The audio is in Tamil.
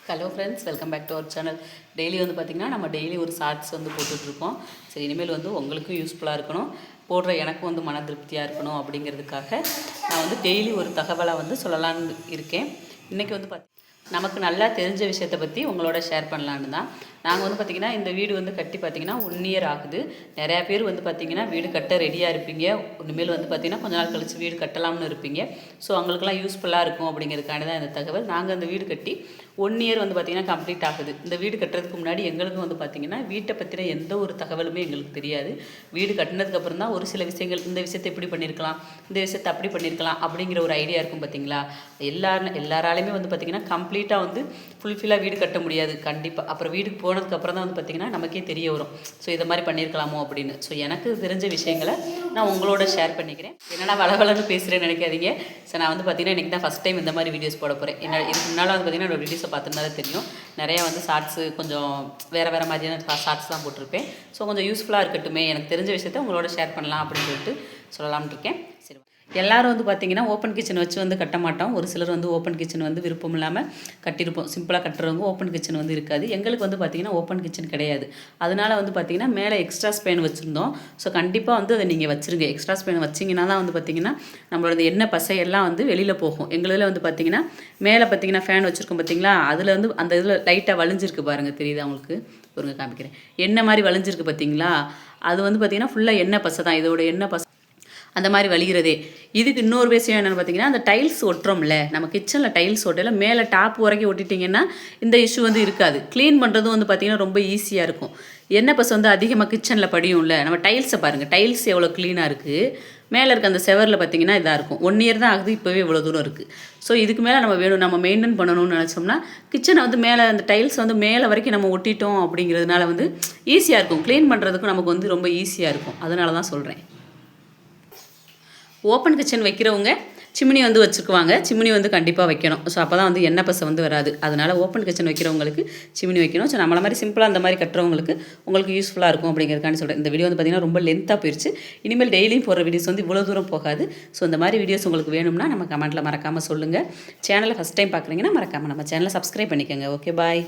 Hello friends, welcome back to our channel. Daily வந்து பார்த்திங்கன்னா நம்ம டெய்லி ஒரு ஷார்ட்ஸ் வந்து போட்டுட்ருக்கோம். சரி, இனிமேல் வந்து உங்களுக்கும் யூஸ்ஃபுல்லாக இருக்கணும், போடுற எனக்கும் வந்து மன திருப்தியாக இருக்கணும் அப்படிங்கிறதுக்காக நான் வந்து டெய்லி ஒரு தகவலை வந்து சொல்லலான்னு இருக்கேன். இன்றைக்கி வந்து நமக்கு நல்லா தெரிஞ்ச விஷயத்தை பற்றி உங்களோட ஷேர் பண்ணலான்னு தான். நாங்கள் வந்து பார்த்திங்கன்னா இந்த வீடு வந்து கட்டி பார்த்திங்கன்னா 1 இயர் ஆகுது. நிறையா பேர் வந்து பார்த்திங்கன்னா வீடு கட்ட ரெடியாக இருப்பீங்க. இனிமேல் வந்து பார்த்திங்கன்னா கொஞ்ச நாள் கழித்து வீடு கட்டலாம்னு இருப்பீங்க. ஸோ அவங்களுக்குலாம் யூஸ்ஃபுல்லாக இருக்கும் அப்படிங்கிறதுக்காண்டி தான் இந்த தகவல். நாங்கள் அந்த வீடு கட்டி 1 இயர் வந்து பார்த்திங்கன்னா கம்ப்ளீட் ஆகுது. இந்த வீடு கட்டுறதுக்கு முன்னாடி எங்களுக்கு வந்து பார்த்திங்கன்னா வீட்டை பற்றின எந்த ஒரு தகவலுமே எங்களுக்கு தெரியாது. வீடு கட்டினதுக்கப்புறம் தான் ஒரு சில விஷயங்கள், இந்த விஷயத்தை இப்படி பண்ணியிருக்கலாம், இந்த விஷயத்தை அப்படி பண்ணியிருக்கலாம் அப்படிங்கிற ஒரு ஐடியா இருக்கும் பார்த்திங்களா. எல்லாராலையுமே வந்து பார்த்திங்கன்னா கம்ப்ளீட்டாக வந்து ஃபுல்ஃபில்லாக வீடு கட்ட முடியாது கண்டிப்பாக. அப்புறம் வீட்டுக்கு போனதுக்கப்புறம் தான் வந்து பார்த்திங்கன்னா நமக்கே தெரிய வரும், ஸோ இதை மாதிரி பண்ணியிருக்கலாமோ அப்படின்னு. ஸோ எனக்கு தெரிஞ்ச விஷயங்களை நான் உங்களோட ஷேர் பண்ணிக்கிறேன். என்னடா வளவலன்னு பேசுகிறேன்னு நினைக்காதீங்க. ஸோ நான் வந்து பார்த்திங்கன்னா இன்றைக்கி தான் ஃபஸ்ட் டைம் இந்த மாதிரி வீடியோஸ் போட போகிறேன். இதுக்கு முன்னால் வந்து பார்த்திங்கன்னா என்னோட வீடியோஸை பார்த்துருந்தாலே தெரியும், நிறையா வந்து ஷார்ட்ஸு கொஞ்சம் வேறு மாதிரியான ஷார்ட்ஸ் தான் போட்டிருப்பேன். ஸோ கொஞ்சம் யூஸ்ஃபுல்லாக இருக்கட்டுமே, எனக்கு தெரிஞ்ச விஷயத்த உங்களோட ஷேர் பண்ணலாம் அப்படின்னு சொல்லிட்டு சொல்லலாம்னு இருக்கேன். சரி, எல்லோரும் வந்து பார்த்திங்கன்னா ஓப்பன் கிச்சன் வச்சு வந்து கட்ட மாட்டோம். ஒரு சிலர் வந்து ஓப்பன் கிச்சன் வந்து விருப்பம் இல்லாமல் கட்டியிருப்போம். சிம்பிளாக கட்டுறவங்க ஓப்பன் கிச்சன் வந்து இருக்காது. எங்களுக்கு வந்து பார்த்திங்கன்னா ஓப்பன் கிச்சன் கிடையாது. அதனால் வந்து பார்த்திங்கன்னா மேலே எக்ஸ்ட்ரா ஸ்பேன் வச்சுருந்தோம். ஸோ கண்டிப்பாக வந்து அதை நீங்கள் வச்சுருங்க. எக்ஸ்ட்ரா ஸ்பேன் வச்சிங்கன்னா தான் வந்து பார்த்திங்கன்னா நம்மளோட எண்ணெய் பசையெல்லாம் வந்து வெளியில் போகும். எங்களில் வந்து பார்த்திங்கன்னா மேலே பார்த்திங்கன்னா ஃபேன் வச்சுருக்கோம் பார்த்திங்களா, அதில் வந்து அந்த இதில் லைட்டாக வலிஞ்சிருக்கு பாருங்கள், தெரியுது அவங்களுக்கு? ஒருங்க காமிக்கிறேன். எண்ணெய் மாதிரி வலிஞ்சிருக்கு பார்த்திங்களா, அது வந்து பார்த்திங்கன்னா ஃபுல்லாக எண்ணெய் பசை தான். இதோட எண்ணெய் பசை அந்த மாதிரி வலிகிறதே. இதுக்கு இன்னொரு விஷயம் என்னென்னு பார்த்தீங்கன்னா, அந்த டைல்ஸ் ஒட்டுறோம்ல, நம்ம கிச்சனில் டைல்ஸ் ஒட்டையில் மேலே டாப் வரைக்கும் ஒட்டிட்டிங்கன்னா இந்த இஷ்யூ வந்து இருக்காது. க்ளீன் பண்ணுறதும் வந்து பார்த்திங்கன்னா ரொம்ப ஈஸியாக இருக்கும். எண்ணெய் பசை வந்து அதிகமாக கிச்சனில் படியும்ல. நம்ம டைல்ஸை பாருங்கள், டைல்ஸ் எவ்வளோ க்ளீனாக இருக்குது. மேலே இருக்க அந்த செவரில் பார்த்திங்கன்னா இதாக இருக்கும். 1 இயர் தான் ஆகுது, இப்போவே இவ்வளோ தூரம் இருக்குது. ஸோ இதுக்கு மேலே நம்ம மெயின்டைன் பண்ணணும்னு நினச்சோம்னா கிச்சனை வந்து மேலே அந்த டைல்ஸ் வந்து மேலே வரைக்கும் நம்ம ஒட்டிட்டோம் அப்படிங்கிறதுனால வந்து ஈஸியாக இருக்கும். க்ளீன் பண்ணுறதுக்கும் நமக்கு வந்து ரொம்ப ஈஸியாக இருக்கும். அதனால தான் சொல்கிறேன். ஓப்பன் கிச்சன் வைக்கிறவங்க சிம்னி வந்து வச்சுக்குவாங்க. சிம்னி வந்து கண்டிப்பாக வைக்கணும். ஸோ அப்போ தான் வந்து எண்ணெய் பசை வந்து வராது. அதனால் ஓப்பன் கிச்சன் வைக்கிறவங்களுக்கு சிம்னி வைக்கணும். ஸோ நம்மள மாதிரி சிம்பிளாக அந்த மாதிரி கட்டுறவங்களுக்கு உங்களுக்கு யூஸ்ஃபுல்லாக இருக்கும் அப்படிங்கிறதுக்காண்டி சொல்கிறேன். இந்த வீடியோ வந்து பார்த்திங்கன்னா ரொம்ப லென்த்தாக போயிடுச்சு. இனிமேல் டெய்லியும் போடுற வீடியோஸ் வந்து இவ்வளோ தூரம் போகாது. ஸோ இந்த மாதிரி வீடியோஸ் உங்களுக்கு வேணும்னா நம்ம கமெண்ட்டில் மறக்காமல் சொல்லுங்கள். சேனலை ஃபஸ்ட் டைம் பார்க்குறீங்கன்னா மறக்காமல் நம்ம சேனலை சப்ஸ்கிரைப் பண்ணிக்கோங்க. ஓகே, பாய்.